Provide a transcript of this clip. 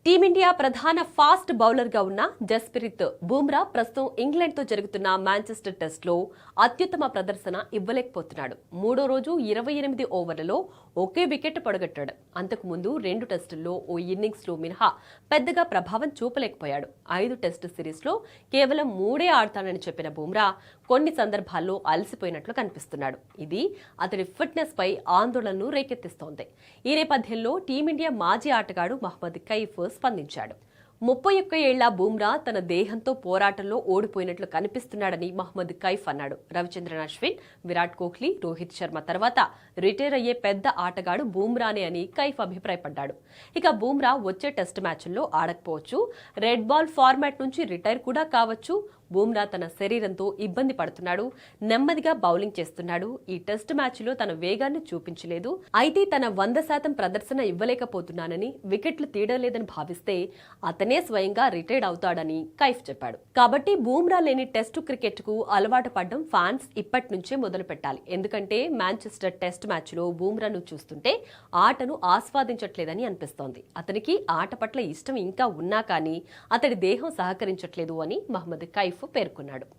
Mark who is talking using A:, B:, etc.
A: Team India ప్రధాన fast బౌలర్గా ఉన్న జస్ప్రీత్ బుమ్రా ప్రస్తుతం ఇంగ్లాండ్తో జరుగుతున్న మాంచెస్టర్ టెస్ట్లో అత్యుత్తమ ప్రదర్శన ఇవ్వలేకపోతున్నాడు. మూడో రోజు 28 ఓవర్లలో ఒకే వికెట్ పడగొట్టాడు. అంతకుముందు 2 టెస్టుల్లో ఓ ఇన్నింగ్స్లో మినహా పెద్దగా ప్రభావం చూపలేకపోయాడు. 5 టెస్టు సిరీస్లో కేవలం 3 ఆడతానని చెప్పిన బుమ్రా కొన్ని సందర్భాల్లో అలసిపోయినట్లు కనిపిస్తున్నాడు. ఇది అతడి ఫిట్నెస్ పై ఆందోళనను రేకెత్తిస్తోంది. ఈ నేపథ్యంలో టీమిండియా మాజీ ఆటగాడు మహ్మద్ కైఫ్ స్పందించాడు. 31 ఏళ్ల బుమ్రా తన దేహంతో పోరాటంలో ఓడిపోయినట్లు కనిపిస్తున్నాడని మహ్మద్ కైఫ్ అన్నాడు. రవిచంద్రన్ అశ్విన్, విరాట్ కోహ్లీ, రోహిత్ శర్మ తర్వాత రిటైర్ అయ్యే పెద్ద ఆటగాడు బుమ్రానే అని కైఫ్ అభిప్రాయపడ్డాడు. ఇక బుమ్రా వచ్చే టెస్ట్ మ్యాచ్ల్లో ఆడకపోవచ్చు, రెడ్ బాల్ ఫార్మాట్ నుంచి రిటైర్ కూడా కావచ్చు. బుమ్రా తన శరీరంతో ఇబ్బంది పడుతున్నాడు, నెమ్మదిగా బౌలింగ్ చేస్తున్నాడు. ఈ టెస్ట్ మ్యాచ్లో తన వేగాన్ని చూపించలేదు. అయితే తన 100% ప్రదర్శన ఇవ్వలేకపోతున్నానని, వికెట్లు తీయలేదని భావిస్తే అతనే స్వయంగా రిటైర్డ్ అవుతాడని కైఫ్ చెప్పాడు. కాబట్టి బుమ్రా లేని టెస్టు క్రికెట్ కు అలవాటు పడడం ఫ్యాన్స్ ఇప్పటి నుంచే మొదలు పెట్టాలి. ఎందుకంటే మాంచెస్టర్ టెస్ట్ మ్యాచ్లో బుమ్రాను చూస్తుంటే ఆటను ఆస్వాదించట్లేదని అనిపిస్తోంది. అతనికి ఆట పట్ల ఇష్టం ఇంకా ఉన్నా కానీ అతడి దేహం సహకరించట్లేదు అని మహ్మద్ కైఫ్ పేర్కొన్నాడు.